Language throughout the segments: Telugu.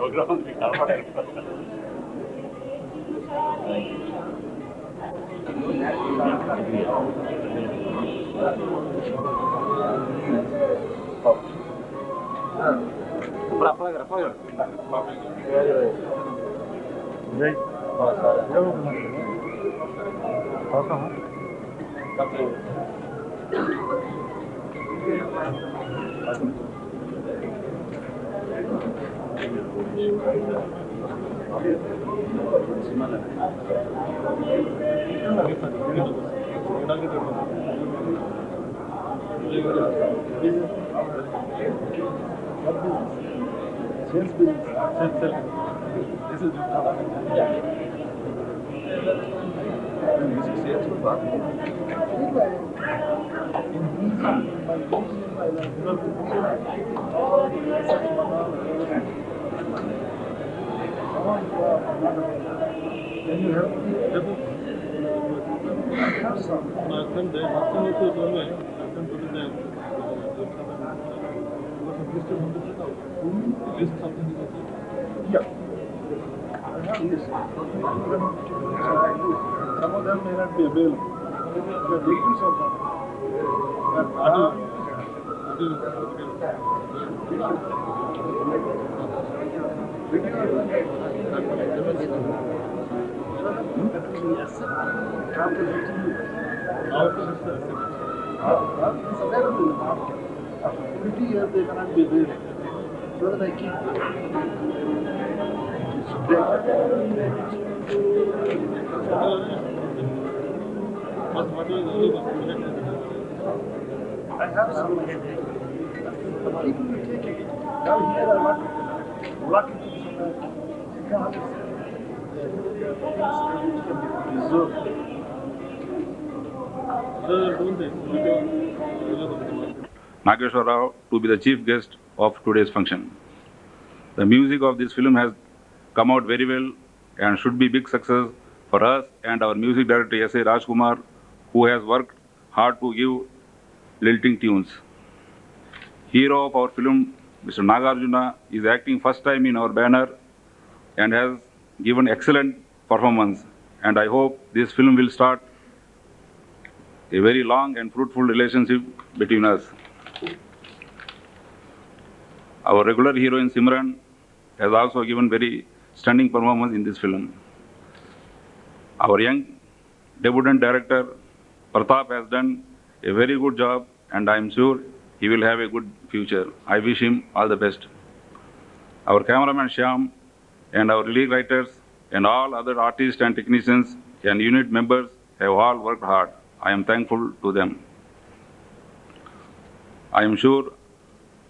program Some of them may not be available. The degrees of them. They cannot be available. So that I keep I have some headache. But people will take it. Now here I want to walk into Nageshwar Rao to be the chief guest of today's function. The music of this film has come out very well and should be big success for us and our music director S.A. Rajkumar, who has worked hard to give lilting tunes. Hero of our film, Mr. Nagarjuna, is acting first time in our banner and has given excellent performance. And I hope this film will start a very long and fruitful relationship between us. Our regular heroine Simran has also given very stunning performance in this film. Our young debutant director Pratap has done a very good job and I am sure he will have a good future. I wish him all the best. Our cameraman Shyam and our lead writers and all other artists and technicians and unit members have all worked hard. I am thankful to them. I am sure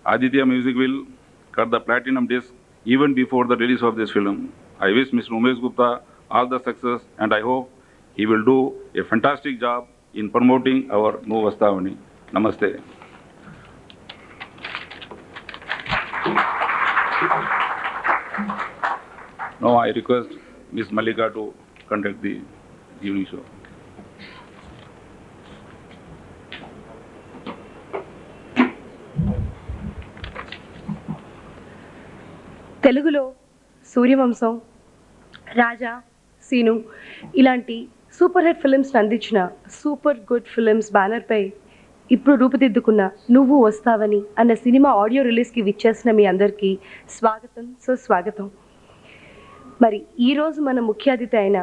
Aditya Music will cut the platinum disc even before the release of this film. I wish Mr. Umesh Gupta all the success and I hope he will do a fantastic job in promoting our Nu Vastavani. Namaste. Now I request Ms. Malika to conduct the evening show. తెలుగులో సూర్యవంశం, రాజా, సీను ఇలాంటి సూపర్ హిట్ ఫిలిమ్స్ని అందించిన సూపర్ గుడ్ ఫిలిమ్స్ బ్యానర్పై ఇప్పుడు రూపుదిద్దుకున్న నువ్వు వస్తావని అన్న సినిమా ఆడియో రిలీజ్కి విచ్చేసిన మీ అందరికీ స్వాగతం, సుస్వాగతం. మరి ఈరోజు మన ముఖ్య అతిథి అయిన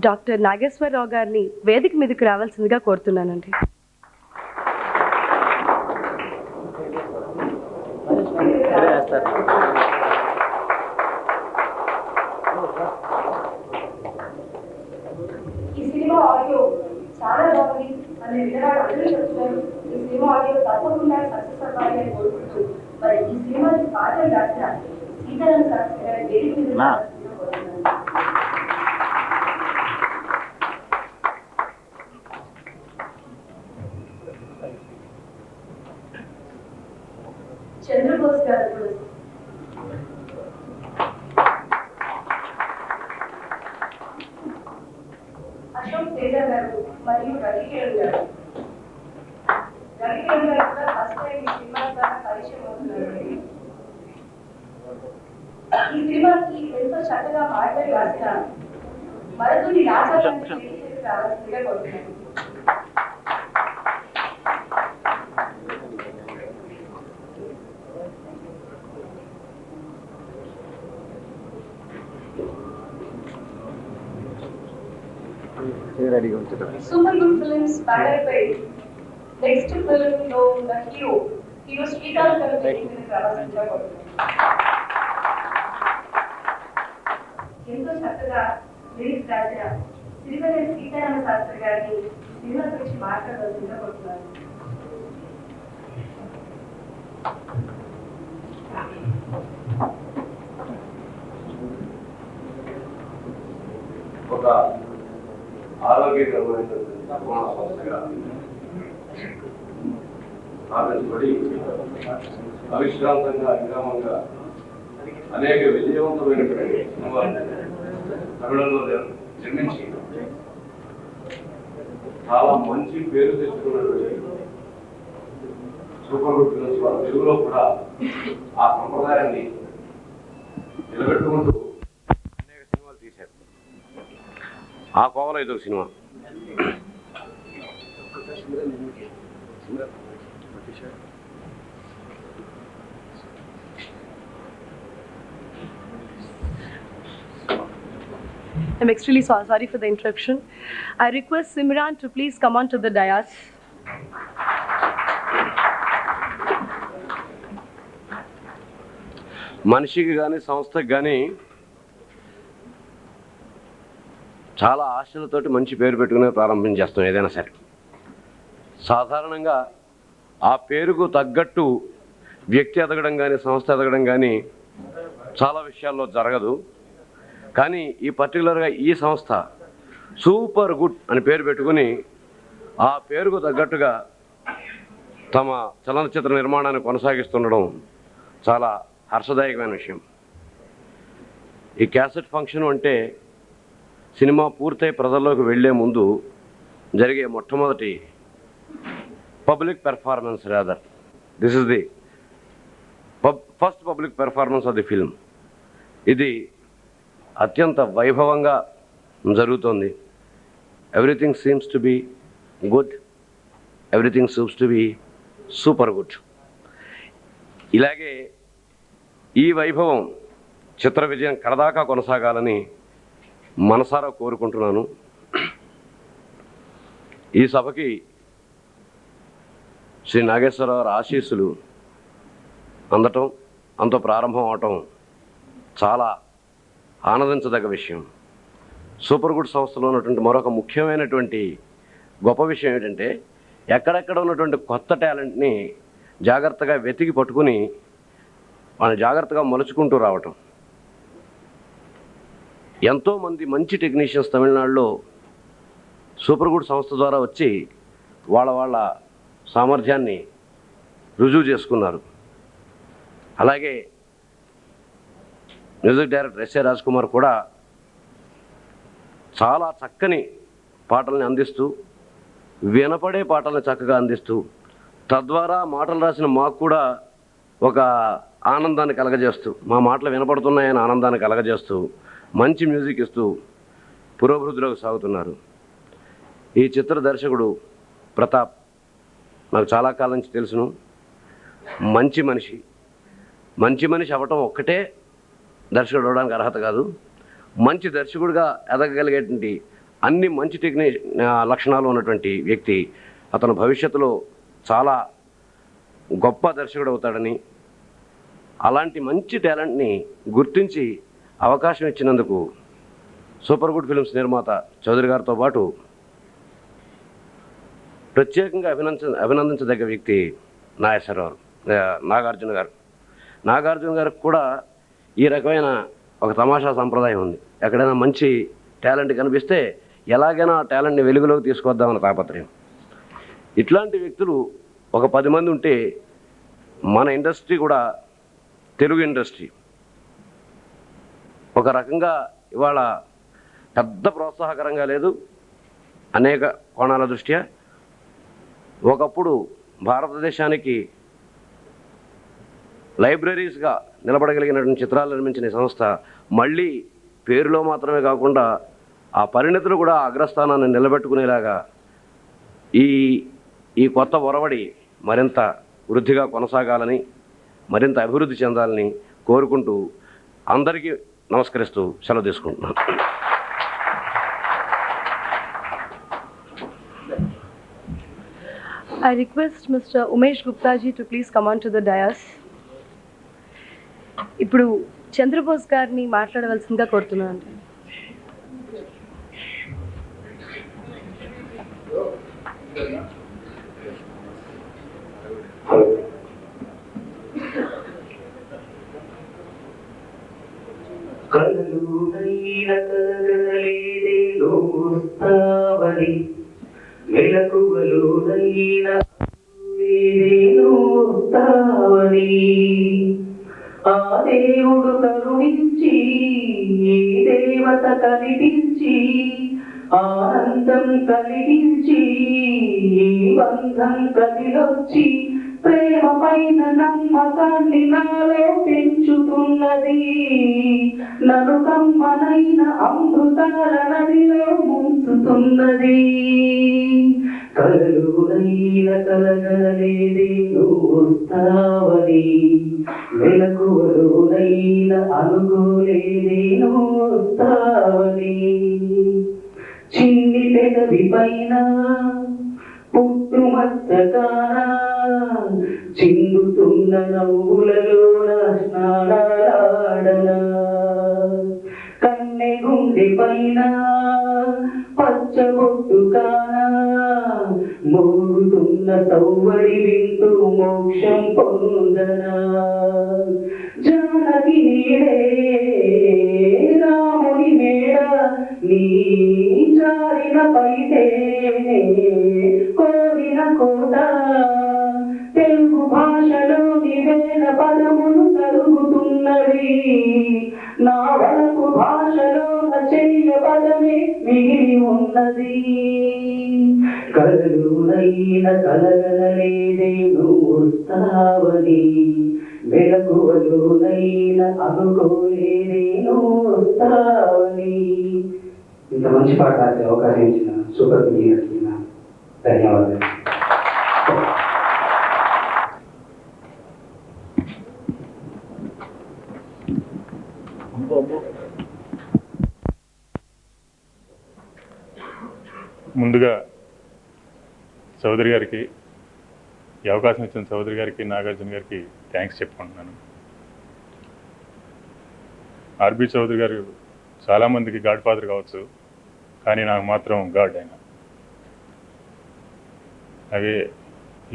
డాక్టర్ నాగేశ్వరరావు గారిని వేదిక మీదకి రావాల్సిందిగా కోరుతున్నానండి. ఈ సినిమా ఆడియో చాలా బాగుంది అనే విధంగా అందరూ చెప్తున్నారు. ఈ సినిమా ఆడియో తప్పకుండా సక్సెస్ అవ్వాలి అని కోరుకుంటూ మరి ఈ సినిమాకి పాటలు రాసిన సీతారామ శాస్త్రి గారి వేదిక మీద చంద్రబోస్ గారు, అశోక్ తేజ గారు మరియు రవికిరణ్ గారు. రవికిరణ్ గారు కూడా ఫస్ట్ టైం ఈ సినిమా ద్వారా పరిచయం అవుతున్నారు. ఈ సినిమాకి ఎంతో చక్కగా మాటలు రాసిన మరొకటి రావాల్సిందిగా కోరుతున్నాను. సూపర్ గుడ్ ఫిలిమ్స్ బ్యానర్ పై నెక్స్ట్ ఫిల్మ్ లో ఉన్న హీరో శ్రీకాంత్ గారు రావాల్సిందిగా కోరుతున్నాను. ఎంతో చక్కగా లిరిక్స్ రాసిన శ్రీవల్లి సీతారామ శాస్త్రి గారిని సినిమా గురించి మాట్లాడవలసిందిగా కోరుతున్నాను. ఒక ఆరోగ్యకరమైనటువంటి నిర్మాణ సంస్థగా ఆదర్శపడి అవిశ్రాంతంగా విరామంగా అనేక విజయవంతమైనటువంటి సినిమాలు తమిళంలో నిర్మించి చాలా మంచి పేరు తెచ్చుకున్నటువంటి సూపర్ గుడ్ ఫిల్మ్స్ వారు తెలుగులో కూడా ఆ సంప్రదాయాన్ని నిలబెట్టుకుంటూ అనేక సినిమాలు తీశారు. ఆ కోవలో ఇదొక cinema. I'm extremely sorry for the interruption. I request Simran to please come on to the dais. మనిషికి కానీ సంస్థకి కానీ చాలా ఆశలతోటి మంచి పేరు పెట్టుకునే ప్రారంభించేస్తాం ఏదైనా సరే. సాధారణంగా ఆ పేరుకు తగ్గట్టు వ్యక్తి ఎదగడం కానీ సంస్థ ఎదగడం కానీ చాలా విషయాల్లో జరగదు. కానీ ఈ పర్టికులర్గా ఈ సంస్థ సూపర్ గుడ్ అని పేరు పెట్టుకుని ఆ పేరుకు తగ్గట్టుగా తమ చలనచిత్ర నిర్మాణాన్ని కొనసాగిస్తుండడం చాలా హర్షదాయకమైన విషయం. ఈ క్యాసెట్ ఫంక్షన్ అంటే సినిమా పూర్తయి ప్రజల్లోకి వెళ్లే ముందు జరిగే మొట్టమొదటి public performance. Rather this is the first public performance of the film. ఇది అత్యంత వైభవంగా జరుగుతోంది. Everything seems to be good, everything seems to be super good. ఇలాగే ఈ వైభవం చిత్ర విజయం కడదాకా కొనసాగాలని మనసారా కోరుకుంటున్నాను. ఈ సభకి శ్రీ నాగేశ్వరరావు ఆశీస్సులు అందటం, అంత ప్రారంభం అవటం చాలా ఆనందించదగ్గ విషయం. సూపర్ గుడ్ సంస్థలో ఉన్నటువంటి మరొక ముఖ్యమైనటువంటి గొప్ప విషయం ఏంటంటే ఎక్కడెక్కడ ఉన్నటువంటి కొత్త టాలెంట్ని జాగ్రత్తగా వెతికి పట్టుకుని వాళ్ళని జాగ్రత్తగా మలుచుకుంటూ రావటం. ఎంతోమంది మంచి టెక్నీషియన్స్ తమిళనాడులో సూపర్ గుడ్ సంస్థ ద్వారా వచ్చి వాళ్ళ సామర్థ్యాన్ని రుజువు చేసుకున్నారు. అలాగే music director S A Raj Kumar కూడా చాలా చక్కని పాటల్ని అందిస్తూ, వినపడే పాటల్ని చక్కగా అందిస్తూ, తద్వారా మాటలు రాసిన మాకు కూడా ఒక ఆనందాన్ని కలగజేస్తూ, మా మాటలు వినపడుతున్నాయని ఆనందాన్ని కలగజేస్తూ మంచి మ్యూజిక్ ఇస్తూ పురోభివృద్ధిలోకి సాగుతున్నారు. ఈ చిత్ర దర్శకుడు ప్రతాప్ నాకు చాలా కాలం నుంచి తెలుసును. మంచి మనిషి అవ్వటం ఒక్కటే దర్శకుడు అవడానికి అర్హత కాదు. మంచి దర్శకుడిగా ఎదగగలిగేటువంటి అన్ని మంచి లక్షణాలు ఉన్నటువంటి వ్యక్తి. అతను భవిష్యత్తులో చాలా గొప్ప దర్శకుడు అవుతాడని, అలాంటి మంచి టాలెంట్ని గుర్తించి అవకాశం ఇచ్చినందుకు సూపర్ గుడ్ ఫిల్మ్స్ నిర్మాత చౌదరి గారితో పాటు ప్రత్యేకంగా అభినందించదగ్గ వ్యక్తి నాగార్జున గారు. నాగార్జున గారికి కూడా ఈ రకమైన ఒక తమాషా సంప్రదాయం ఉంది. ఎక్కడైనా మంచి టాలెంట్ కనిపిస్తే ఎలాగైనా ఆ టాలెంట్ని వెలుగులోకి తీసుకొద్దామన్న తాపత్రయం. ఇట్లాంటి వ్యక్తులు ఒక 10 మంది ఉంటే మన ఇండస్ట్రీ కూడా, తెలుగు ఇండస్ట్రీ ఒక రకంగా ఇవాళ పెద్ద ప్రోత్సాహకరంగా లేదు అనేక కోణాల దృష్ట్యా. ఒకప్పుడు భారతదేశానికి లైబ్రరీస్గా నిలబడగలిగినటువంటి చిత్రాలు నిర్మించిన ఈ సంస్థ మళ్ళీ పేరులో మాత్రమే కాకుండా ఆ పరిణతులు కూడా అగ్రస్థానాన్ని నిలబెట్టుకునేలాగా ఈ కొత్త ఒరవడి మరింత వృద్ధిగా కొనసాగాలని, మరింత అభివృద్ధి చెందాలని కోరుకుంటూ అందరికీ నమస్కరిస్తూ సెలవు తీసుకుంటున్నాను. I request Mr. Umesh Gupta ji to please come on to the dais. ఇప్పుడు చంద్రబోస్ గారిని మాట్లాడవలసిందిగా కోరుతున్నాను. ఆ దేవుడు కరుణించి ఈ దేవత కనిపించి ఆనందం కలిగించి ఈ బంధం కదిలొచ్చి ప్రేమ పైన నమ్మకాన్ని నాలో పెంచుతున్నది. నన్ను కమ్మనైన అమృతాల నదిలో ముంచుతున్నది. కలలునైన కలగలేదే నువ్వు వస్తావని, మెలకువలోనైన అనుకోలేదే నువ్వు వస్తావని. చిన్ని పెదవి పైన పుట్టుమచ్చకాన చిందుతున్న నవ్వులలోన స్నానాలాడనా. కన్నె గుండె పైన పచ్చబొట్టు కానా మోగుతున్న సౌవడి వింటూ మోక్షం పొందనా. జానకి నీడే రాముని మేడ నీ జారిన పైతేనే కోరిన కోట. తెలుగు భాషలోని వేల పదములు కలుగుతున్నవి. నా వరకు భాషలో చెయ్య పదమే మిగిలి ఉన్నది. కలలునైన కలగలేదే నువ్వు వస్తావని, మెలకువలోనైన అనుకోలేదే నువ్వు వస్తావని. ఇంత మంచి పాట రాసే అవకాశం ఇచ్చిన సూపర్ గారికి ధన్యవాదాలు. ముందుగా చౌదరి గారికి, ఈ అవకాశం ఇచ్చిన చౌదరి గారికి, నాగార్జున గారికి థ్యాంక్స్ చెప్పుకుంటున్నాను. ఆర్బి చౌదరి గారు చాలామందికి గాడ్ ఫాదర్ కావచ్చు, కానీ నాకు మాత్రం గాడ్ ఆయన. అవే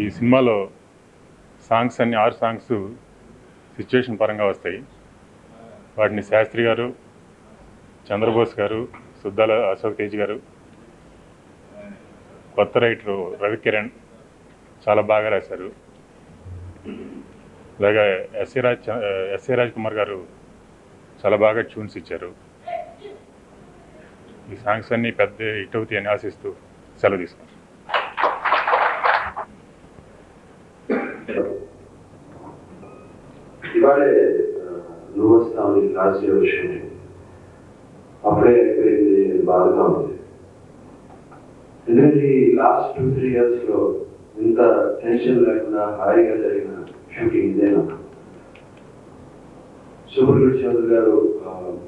ఈ సినిమాలో సాంగ్స్ అన్ని 6 సాంగ్స్ సిచ్యువేషన్ పరంగా వస్తాయి. వాటిని శాస్త్రి గారు, చంద్రబోస్ గారు, సుద్దాల అశోక్ తేజ్ గారు, కొత్త రైటరు రవికిరణ్ చాలా బాగా రాశారు. అలాగే ఎస్ఏ రాజ్ కుమార్ గారు చాలా బాగా ట్యూన్స్ ఇచ్చారు. ఈ సాంగ్స్ అన్నీ పెద్ద హిట్ అవుతాయి అని ఆశిస్తూ సెలవు తీసుకున్నాను. ఇవాళే నువ్వు వస్తావు లాస్ట్ విషయం అప్పుడే అయిపోయింది బాధగా ఉంది. ఎందుకంటే ఈ లాస్ట్ 2-3 ఇయర్స్లో ఇంత టెన్షన్ లేకుండా హాయిగా జరిగిన షూటింగ్ ఇదేనా. సూపర్ చౌదరి గారు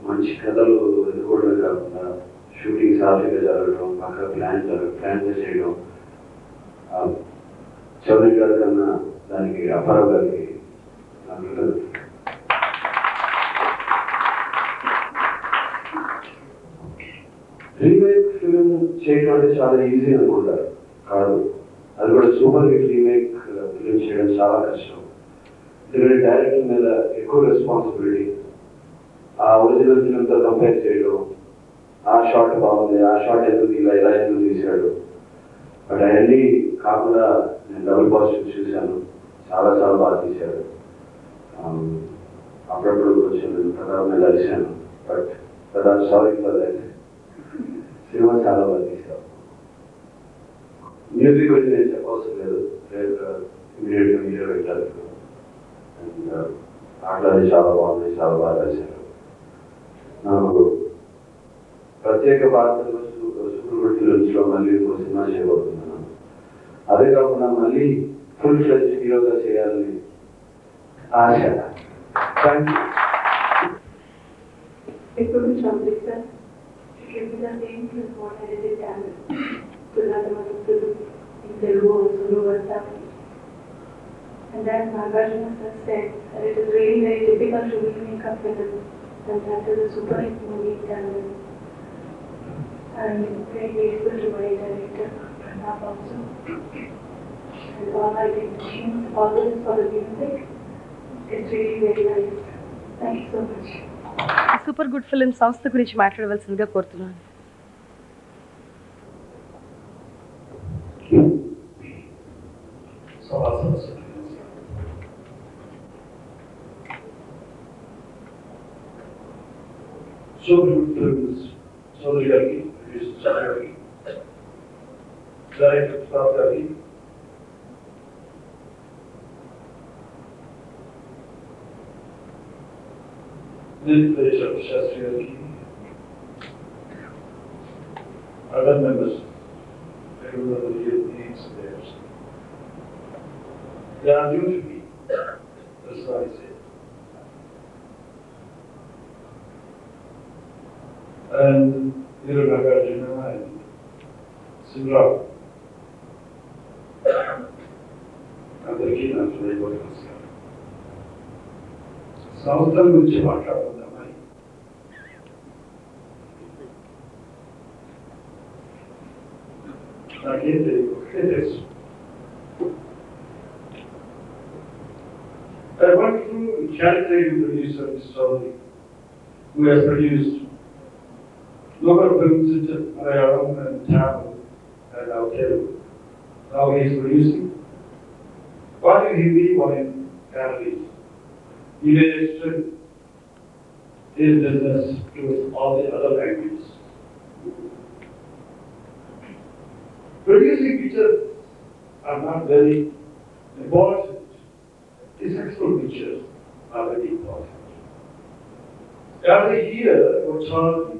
మంచి కథలు ఎన్నుకోవడమే కాకుండా షూటింగ్ సాఫీగా జరగడం, పక్క ప్లాన్ చేయడం, చౌదరి గారి కన్నా దానికి అప్పారావు గారికి రీమేక్ ఫిలిం చేయడం అంటే చాలా ఈజీ అనుకుంటారు, కాదు. అది కూడా సూపర్ హిట్ రీమేక్ ఫిలిం చేయడం చాలా కష్టం. ఎందుకంటే డైరెక్టర్ మీద ఎక్కువ రెస్పాన్సిబిలిటీ. ఆ ఒరిజినల్ ఫిలింతో కంపేర్ చేయడం, ఆ షాట్ బాగుంది, ఆ షాట్ ఎందుకు ఇలా ఎందుకు తీశాడు. బట్ అవన్నీ కాకుండా నేను డబుల్ పాజిటివ్ చూశాను, చాలా చాలా బాగా తీశాడు. అప్పుడప్పుడు కొంచెం ప్రకారం మీద అలిశాను, but sorry for that. Cinema చాలా బాగా తీశారు. మ్యూజిక్ వచ్చి నేను చెప్పవలసిన లేదు, ఇమీడియట్గా మీరే పెట్టారు. అండ్ ఆటలు చాలా బాగున్నాయి, చాలా బాగా రాశారు. నాకు ప్రత్యేక పాత్రలో సూపర్ ఫిలిమ్స్లో మళ్ళీ ఇంకో సినిమా చేయబోతున్నాను. అదే కాకుండా మళ్ళీ ఫుల్ ఫ్లెజ్ హీరోగా చేయాలని ఆశ. Thank you. ఇప్పుడు Chandrika give me the same as what I did in Tamil. In Telugu also was Tamil. And then Nagarjuna sir said that it is really very difficult to remake a film, and that is a super hit movie in Tamil. I am very grateful to my director, Pranab also. And all my technicians, all this for the music. It's really very nice. Thank you so much. Super good film సంస్థ గురించి మాట్లాడవలసిందిగా కోరుతున్నాను. సూపర్ గుడ్ ఫిలిమ్స్ చౌదరి గారికి, ప్రొడ్యూసర్ గారికి, డైరెక్టర్ ప్రతాప్ గారికి, Shastri Gariki, other members, everyone of the youth needs theirs. They are new to me, that's why I say. And Hero Nagarjuna and Simra, అందరికీ నా హృదయపూర్వక నమస్కారం. సంస్థల గురించి మాట్లాడుకుందామని నాకేం తెలియదు, ఒకటే తెలుసు. I want to congratulate the producer, Mr. Chaudhary, who has produced local films such as Malayalam and Tamil and now Telugu. Now he is producing one in Hindi, one in Kannada. He may extend his business to all the other languages. Producing pictures are not very important. The successful pictures are very important. As I hear what Chaudhary,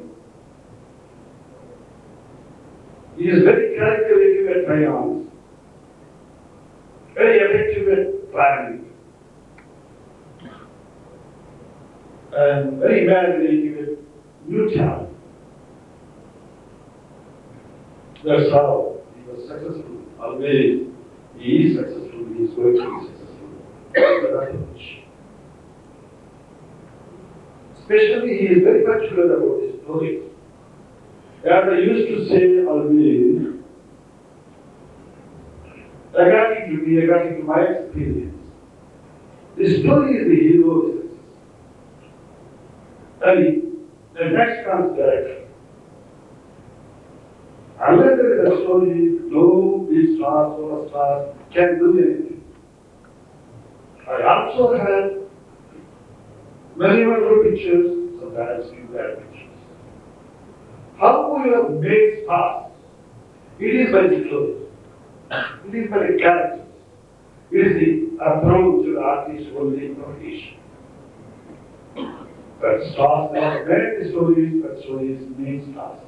he is very calculative at crayons, very effective at planning, and very imaginative with new talent. That's how he was successful. Always he is successful, he is going to be successful. Especially he is very particular about his stories. As I used to say always, according to my experience, the story is the hero of success. And the next comes director. Unless there is a story, no big stars or stars can do anything. I also have many wonderful pictures, sometimes few bad pictures. How you have made stars? It is by the story. It is by the characters. It is the approach to the artist only approach. But stars never create the stories, but stories make stars.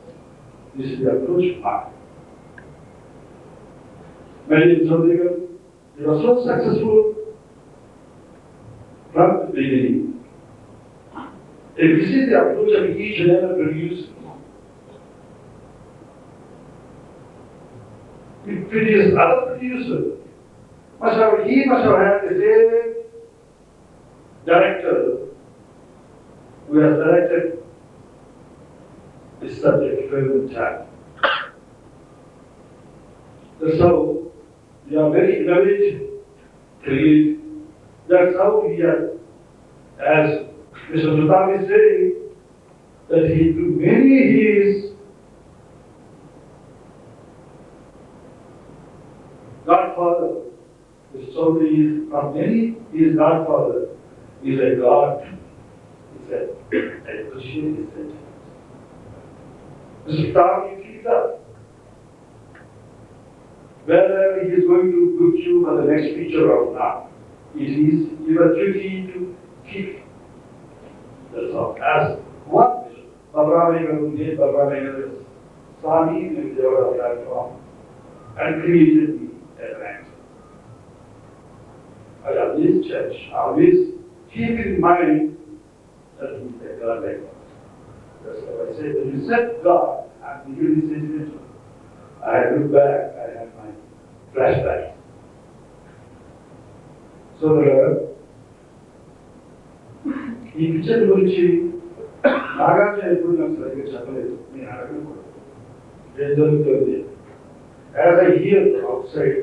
This is the approach of art. Many Chaudhary, they were so successful from the beginning. If you see the approach of each and every producer, if it is other producer, he must have had the same director who has directed this subject film time. That's how they are very innovative, creative. That's how we are, as Mr. Sudham is saying, that he is Godfather. Mr. Chaudhary is from many, he is Godfather. He is a God. He said, I appreciate his sentiments. Mr. Sudham, you keep it up. Wherever he is going to put you on the next feature or not, it is your duty to keep it. That's all. As one vision, Babravayagar saw me in the Devada platform and created me as an actor. I always judge, always keep in mind that he is a God like God. That's why I say, when you said God, I'm really sentimental. I look back, I have my flashback. So ఈ పిక్చర్ గురించి నాగార్జున ఎప్పుడు నాకు సరిగ్గా చెప్పలేదు, నేను అడగను కూడా ఏం జరుగుతుంది. As I here out side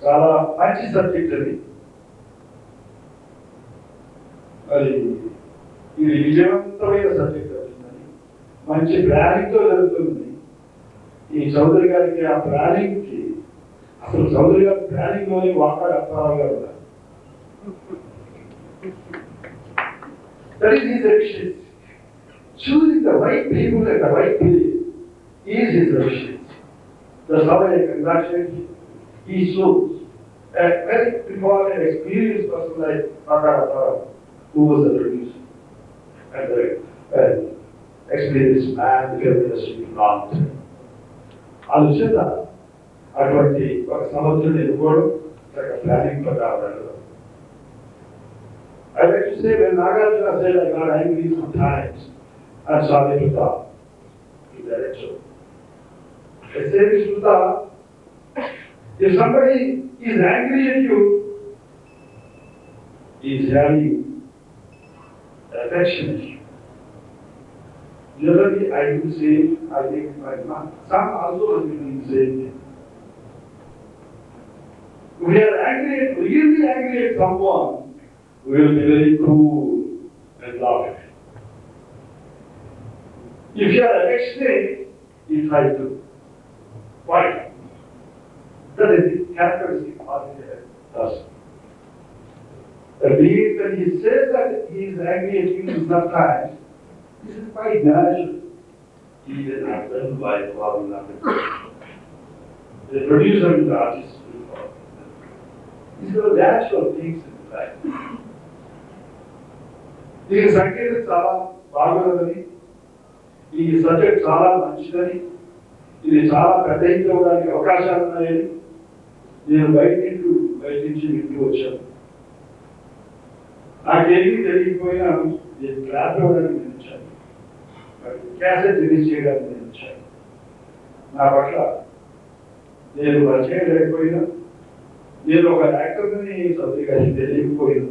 చాలా మంచి సబ్జెక్ట్ అది. అది ఇది విజయవంతమైన సబ్జెక్ట్ అవుతుందని మంచి ప్లానింగ్తో జరుగుతుంది. ఈ చౌదరి గారికి ఆ ప్లానింగ్కి అసలు చౌదరి గారి ప్లానింగ్లోని వాకాడు అప్పారావు గారు ఉన్నారు. That is his efficiency. Choosing the right people at the right place is his efficiency. That's how I congratulate him. He shows a very important and experienced person like Vakad Apparao, who was the producer and the experienced man, the film industry long term. అందుచేత అటువంటి ఒక సమర్థుడిని ఎన్నుకోవడం ప్లానింగ్ ప్రకారం. I like to say, when Nagarjuna said, I got angry sometimes, and Swami Pratap, the director. I say, Mr. Pratap, if somebody is angry at you, he is having affection at you. Generally, I do say, I think my son also has been doing the same thing. We are angry, really angry at someone, we will be very cool and loving. If you are affectionate, you try to fight. That is the characteristic of the person. That means when he says that he is angry at you sometimes, this is quite natural. He is an husband, wife, father, nothing. The producer and the artist will follow. These are natural things in life. ఈ సంగీతం చాలా బాగున్నదని, ఈ సబ్జెక్ట్ చాలా మంచిదని, ఇది చాలా పెద్ద ఇంట్లో అవడానికి అవకాశాలు ఉన్నాయని నేను బయట నుంచి వింటూ వచ్చాను. నాకేమీ తెలియకపోయినా నేను క్లాప్ ఇవ్వడానికి నేను వచ్చాను, క్యాసెట్ రిలీజ్ చేయడానికి నేను వచ్చాను. నా పట్ల నేను పరిచయం లేకపోయినా, నేను ఒక యాక్టర్ని సరిగ్గా తెలియకపోయినా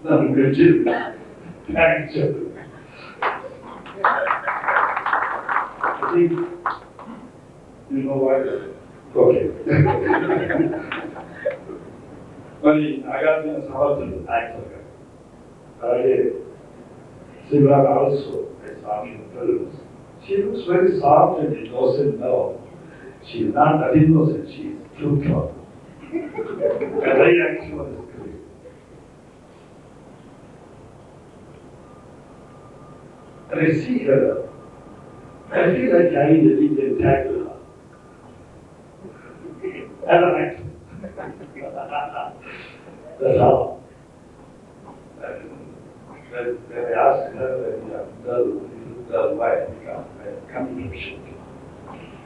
నన్ను గురించి thank you. I think you know why. Okay. But Nagarjuna is also an actor. Simran also is in films. She looks very soft and innocent now. She is not that innocent, she is too tough. And I actually is great. And I see her, I feel like I need to be intact with her. As an actor. That's how. when I asked her, why I come efficient.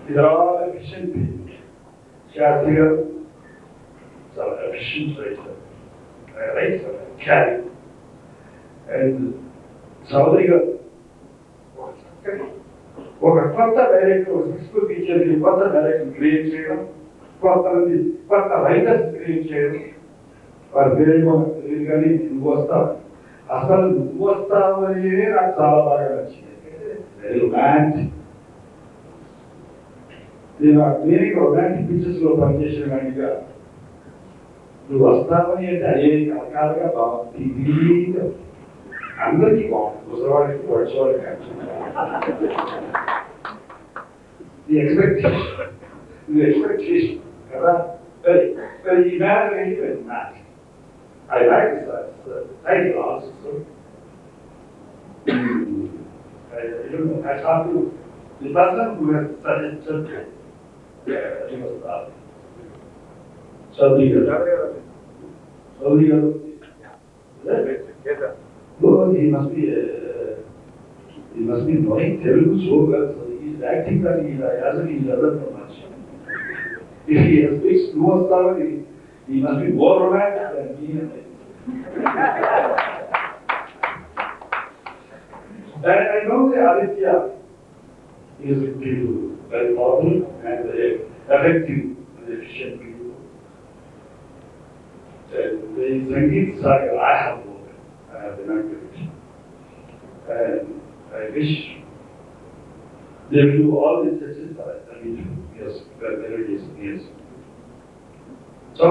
These are all efficient people. Shastri garu, some efficient writer. Writer, carry. And Chaudhary garu, ఒక కొత్త డైరెక్టర్, ఒక సక్సెస్ఫుల్ టీచర్కి కొత్త డైరెక్టర్ క్రియేట్ చేయడం, కొత్త రైటర్స్ క్రియేట్ చేయడం. వారి పేరేమో తెలియదు కానీ నువ్వు వస్తావు, అసలు నువ్వు వస్తావు అని నాకు చాలా బాగా నచ్చింది. Very romantic. నేను క్లినిక్ రొమాంటిక్ పిక్చర్స్ లో పనిచేసిన వాడిగా నువ్వు వస్తావని అంటే అదే రకాలుగా బాగుంది. అందరికీ బాగుంది, ముసలివాడికి పడిచేవాడికి. The expectation కదా. But he married even that. I like this title also. I don't know, I have to, the person who has suggested he was Chaudhary garu. Oh, he must be knowing Telugu so well. So he is acting that he doesn't know much. If he has fixed more thoroughly, he must be more romantic than me. And I know that Aditya is very powerful and effective and efficient people. And the Sangeet saga I have worked, I have been active. And I wish they will do all the churches that I mean, yes, where it is, yes. So,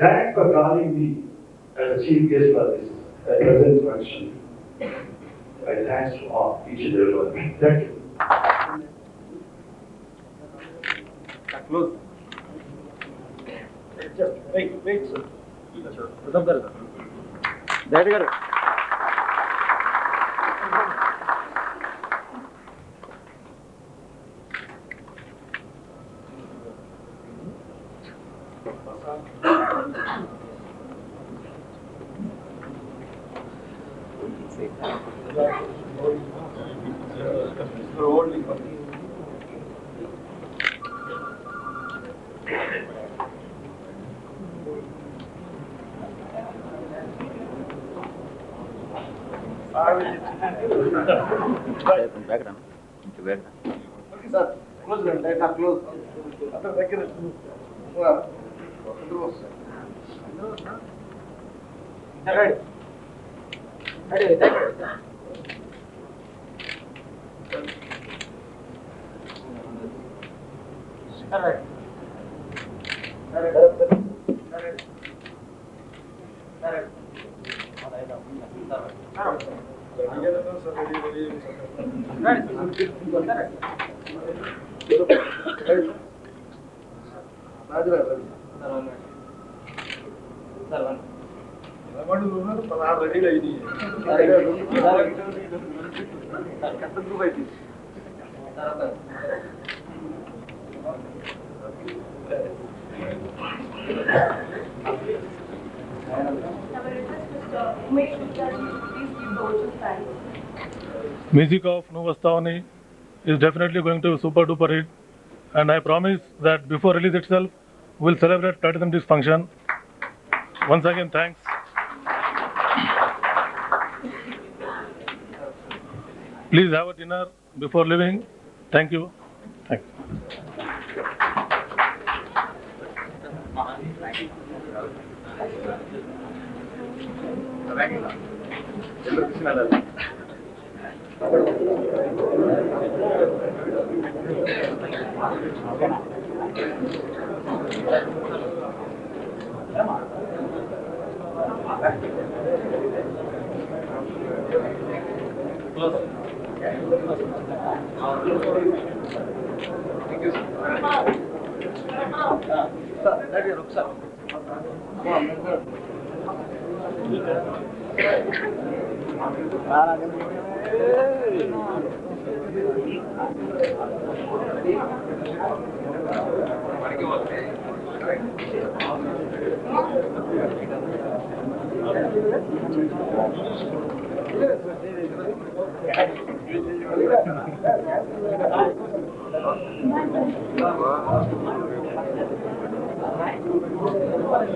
thanks for calling me as a chief guest for this present function. My thanks to all, each and every one. Thank you. Close. Just wait, sir. Pradam garu. Daddy garu. Music of Nu Vastavani is definitely going to super duper hit, and I promise that before release itself, we'll celebrate platinum disc function. Once again, thanks. Please have a dinner before leaving. Thank you. Thank you. Bye.